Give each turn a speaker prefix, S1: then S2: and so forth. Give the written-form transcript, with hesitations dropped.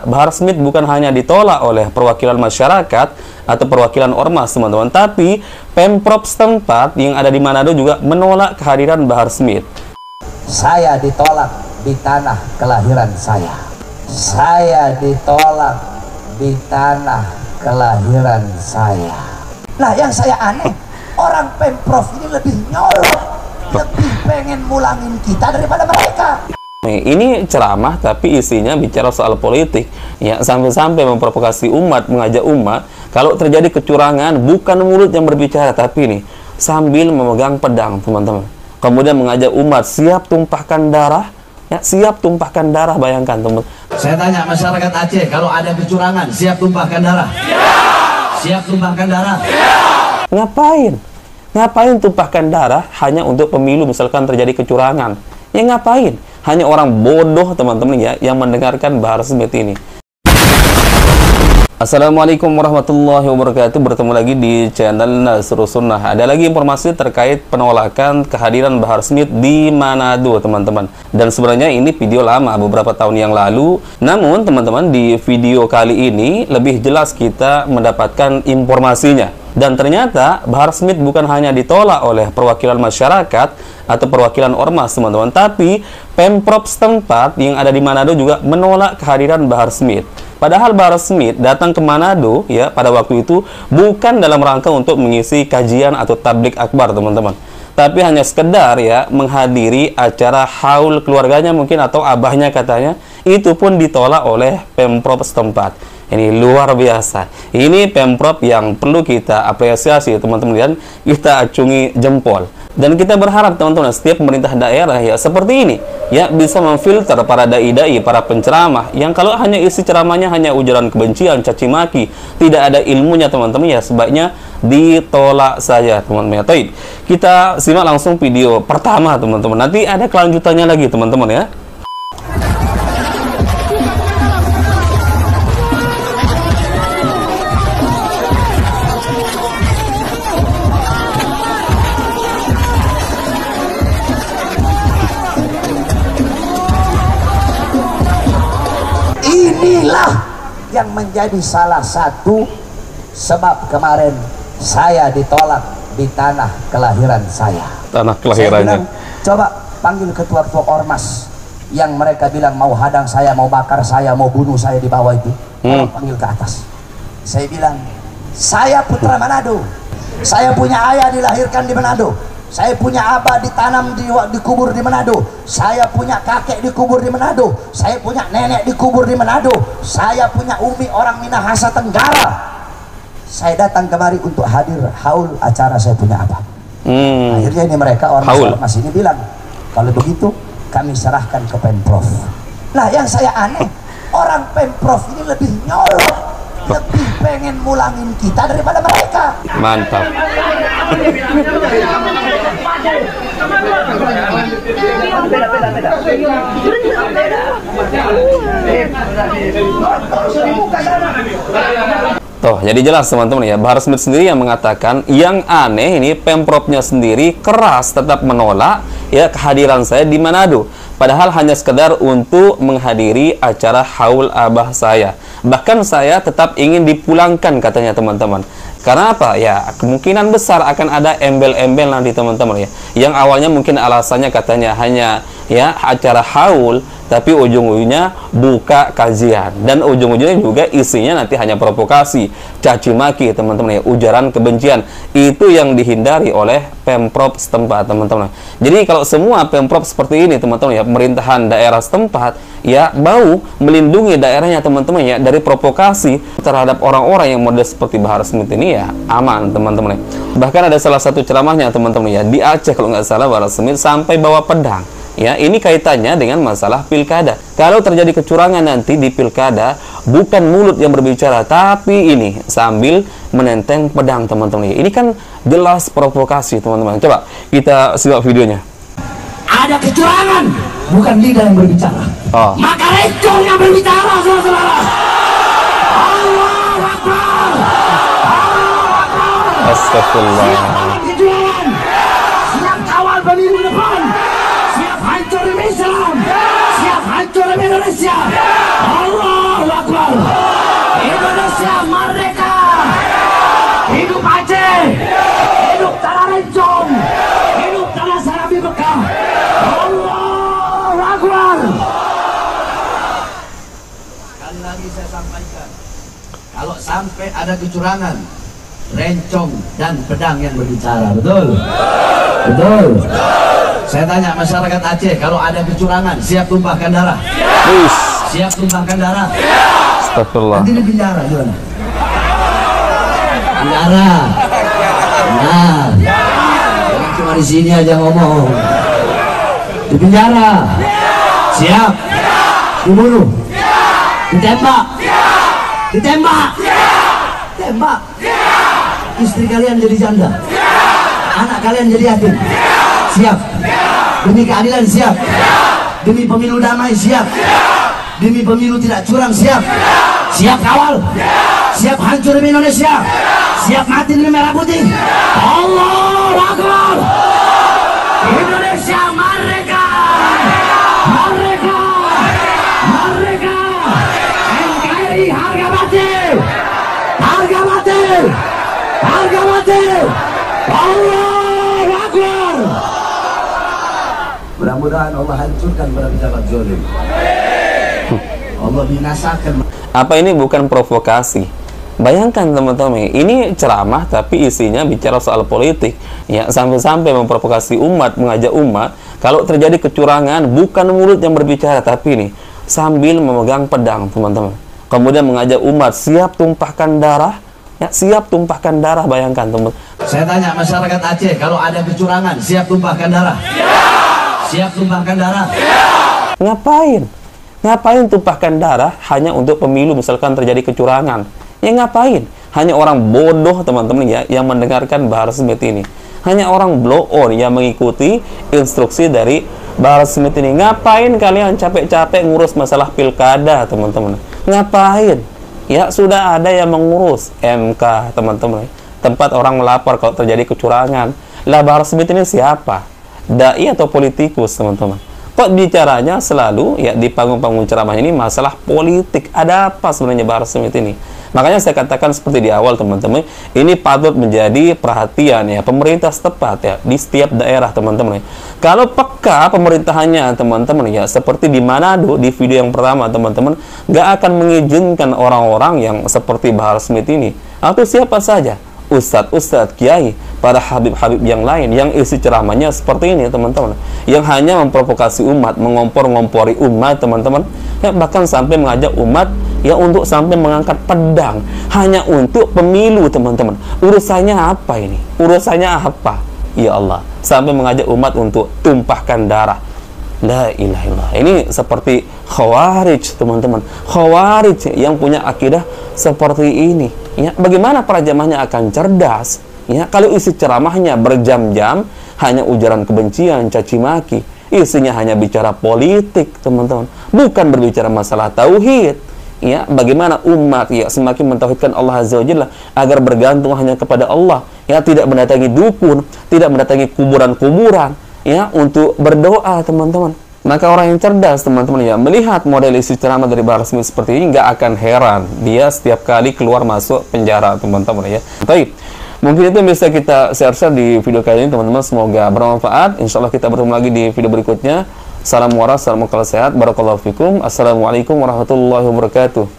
S1: Bahar Smith bukan hanya ditolak oleh perwakilan masyarakat atau perwakilan ormas, teman-teman, tapi Pemprov setempat yang ada di Manado juga menolak kehadiran Bahar Smith.
S2: Saya ditolak di tanah kelahiran saya. Saya ditolak di tanah kelahiran saya. Nah, yang saya aneh, orang Pemprov ini lebih nyolok, lebih pengen mulangin kita daripada mereka.
S1: Ini ceramah tapi isinya bicara soal politik, ya, sampai-sampai memprovokasi umat, mengajak umat kalau terjadi kecurangan bukan mulut yang berbicara tapi nih sambil memegang pedang, teman-teman. Kemudian mengajak umat siap tumpahkan darah, ya, siap tumpahkan darah, bayangkan, teman.
S2: Saya tanya masyarakat Aceh, kalau ada kecurangan siap tumpahkan darah? Siap tumpahkan darah?
S1: Ngapain? Ngapain tumpahkan darah hanya untuk pemilu misalkan terjadi kecurangan? Ya ngapain? Hanya orang bodoh, teman-teman, ya, yang mendengarkan Bahar Smith ini. Assalamualaikum warahmatullahi wabarakatuh. Bertemu lagi di channel Nasrus Sunnah. Ada lagi informasi terkait penolakan kehadiran Bahar Smith di Manado, teman-teman. Dan sebenarnya ini video lama, beberapa tahun yang lalu. Namun, teman-teman, di video kali ini lebih jelas kita mendapatkan informasinya. Dan ternyata Bahar Smith bukan hanya ditolak oleh perwakilan masyarakat atau perwakilan ormas, teman-teman, tapi Pemprov setempat yang ada di Manado juga menolak kehadiran Bahar Smith. Padahal Bahar Smith datang ke Manado, ya, pada waktu itu bukan dalam rangka untuk mengisi kajian atau tablik akbar, teman-teman, tapi hanya sekedar, ya, menghadiri acara haul keluarganya mungkin atau abahnya katanya. Itu pun ditolak oleh Pemprov setempat. Ini luar biasa. Ini Pemprov yang perlu kita apresiasi, teman-teman, dan kita acungi jempol. Dan kita berharap, teman-teman, setiap pemerintah daerah, ya, seperti ini, ya, bisa memfilter para dai-dai, para penceramah yang kalau hanya isi ceramahnya hanya ujaran kebencian, caci maki, tidak ada ilmunya, teman-teman, ya, sebaiknya ditolak saja, teman-teman. Taib. Kita simak langsung video pertama, teman-teman. Nanti ada kelanjutannya lagi, teman-teman, ya.
S2: Inilah yang menjadi salah satu sebab kemarin saya ditolak di tanah kelahiran saya.
S1: Tanah kelahirannya.
S2: Saya bilang, coba panggil ketua-ketua ormas yang mereka bilang mau hadang saya, mau bakar saya, mau bunuh saya di bawah itu. Panggil ke atas. Saya bilang, saya putra Manado. Saya punya ayah dilahirkan di Manado. Saya punya abah ditanam dikubur di Manado. Saya punya kakek dikubur di Manado. Saya punya nenek dikubur di Manado. Saya punya umi orang Minahasa Tenggara. Saya datang kemari untuk hadir haul acara saya punya abah. Akhirnya ini mereka ormas ini bilang, kalau begitu kami serahkan ke Pemprov. Nah, yang saya aneh, orang Pemprov ini lebih nyolok, lebih pengen mulangin kita daripada mereka.
S1: Mantap. Tuh, jadi jelas, teman-teman, ya, Bahar Smith sendiri yang mengatakan yang aneh ini Pemprovnya sendiri keras tetap menolak, ya, kehadiran saya di Manado. Padahal hanya sekedar untuk menghadiri acara haul abah saya. Bahkan saya tetap ingin dipulangkan, katanya, teman-teman. Karena apa? Ya, kemungkinan besar akan ada embel-embel nanti, teman-teman, ya. Yang awalnya mungkin alasannya katanya hanya, ya, acara haul, tapi ujung-ujungnya buka kajian. Dan ujung-ujungnya juga isinya nanti hanya provokasi, caci maki, teman-teman, ya, ujaran kebencian. Itu yang dihindari oleh Pemprov setempat, teman-teman. Jadi kalau semua Pemprov seperti ini, teman-teman, ya, pemerintahan daerah setempat, ya, mau melindungi daerahnya, teman-teman, ya, dari provokasi terhadap orang-orang yang model seperti Bahar Smith ini, ya, aman, teman-teman, ya. Bahkan ada salah satu ceramahnya, teman-teman, ya, di Aceh kalau nggak salah, Bahar Smith sampai bawa pedang. Ya, ini kaitannya dengan masalah pilkada. Kalau terjadi kecurangan nanti di pilkada, bukan mulut yang berbicara, tapi ini sambil menenteng pedang, teman-teman. Ini kan jelas provokasi, teman-teman. Coba kita simak videonya.
S2: Ada kecurangan, bukan lidah yang berbicara. Maka rekor yang berbicara, saudara-saudara. Allahu Akbar.
S1: Astagfirullah.
S2: Siap kawal pemilu depan. Siap hancur Islam. Siap hancur Indonesia. Allahu Akbar. Sekali lagi saya sampaikan, kalau sampai ada kecurangan, rencong dan pedang yang berbicara. Betul? Betul? Saya tanya masyarakat Aceh, kalau ada kecurangan, siap tumpahkan darah? Siap tumpahkan darah?
S1: Astagfirullah.
S2: Nanti di penjara gimana? Penjara. Nah, jangan cuma di sini aja ngomong. Di penjara. Siap. Dibunuh. Ditembak. Ditembak. Tembak. Istri kalian jadi janda. Anak kalian jadi yatim. Siap. Demi keadilan siap. Demi pemilu damai siap. Demi pemilu tidak curang siap. Siap kawal. Siap hancur demi Indonesia. Siap mati demi merah putih. Allahu Akbar. Indonesia merdeka. Merdeka. Merdeka. NKRI harga mati. Harga mati. Harga mati. Allahu Akbar. Mudah-mudahan Allah hancurkan para pejabat zalim. Allah binasakan.
S1: Apa ini bukan provokasi? Bayangkan teman-teman, ini ceramah tapi isinya bicara soal politik. Ya, sampai-sampai memprovokasi umat, mengajak umat kalau terjadi kecurangan bukan mulut yang berbicara tapi ini sambil memegang pedang, teman-teman. Kemudian mengajak umat siap tumpahkan darah. Ya, siap tumpahkan darah, bayangkan teman.
S2: Saya tanya masyarakat Aceh, kalau ada kecurangan siap tumpahkan darah? Siap tumpahkan darah?
S1: Ngapain? Ngapain tumpahkan darah hanya untuk pemilu misalkan terjadi kecurangan? Ya ngapain? Hanya orang bodoh teman-teman ya yang mendengarkan Bahar Smith ini. Hanya orang blow on yang mengikuti instruksi dari Bahar Smith ini. Ngapain kalian capek-capek ngurus masalah pilkada teman-teman? Ngapain? Ya sudah ada yang mengurus MK teman-teman. Tempat orang melapor kalau terjadi kecurangan. Lah Bahar Smith ini siapa? Dai atau politikus teman-teman? Kok bicaranya selalu ya di panggung-panggung ceramah ini masalah politik? Ada apa sebenarnya Bahar Smith ini? Makanya saya katakan seperti di awal teman-teman, ini patut menjadi perhatian ya pemerintah setempat ya di setiap daerah teman-teman. Kalau peka pemerintahannya teman-teman ya seperti di Manado di video yang pertama teman-teman, nggak akan mengizinkan orang-orang yang seperti Bahar Smith ini atau siapa saja, ustadz-ustadz, kiai, para habib-habib yang lain yang isi ceramahnya seperti ini teman-teman, yang hanya memprovokasi umat, mengompor-ngompori umat teman-teman, ya bahkan sampai mengajak umat ya untuk sampai mengangkat pedang hanya untuk pemilu teman-teman. Urusannya apa ini? Urusannya apa? Ya Allah, sampai mengajak umat untuk tumpahkan darah. La ilaha illallah. Ini seperti khawarij teman-teman, khawarij yang punya akidah seperti ini ya. Bagaimana para jamaahnya akan cerdas ya kalau isi ceramahnya berjam-jam hanya ujaran kebencian, caci maki, isinya hanya bicara politik teman-teman, bukan berbicara masalah tauhid ya. Bagaimana umat ya semakin mentauhidkan Allah Azza wa Jalla agar bergantung hanya kepada Allah ya, tidak mendatangi dukun, tidak mendatangi kuburan-kuburan ya untuk berdoa teman-teman. Maka orang yang cerdas teman-teman ya melihat model isi ceramah dari Bahar Smith seperti ini nggak akan heran dia setiap kali keluar masuk penjara teman-teman ya. Baik, mungkin itu yang bisa kita share di video kali ini teman-teman, semoga bermanfaat. Insya Allah kita bertemu lagi di video berikutnya. Salam waras, salam sehat, barakallahu fikum. Assalamualaikum warahmatullahi wabarakatuh.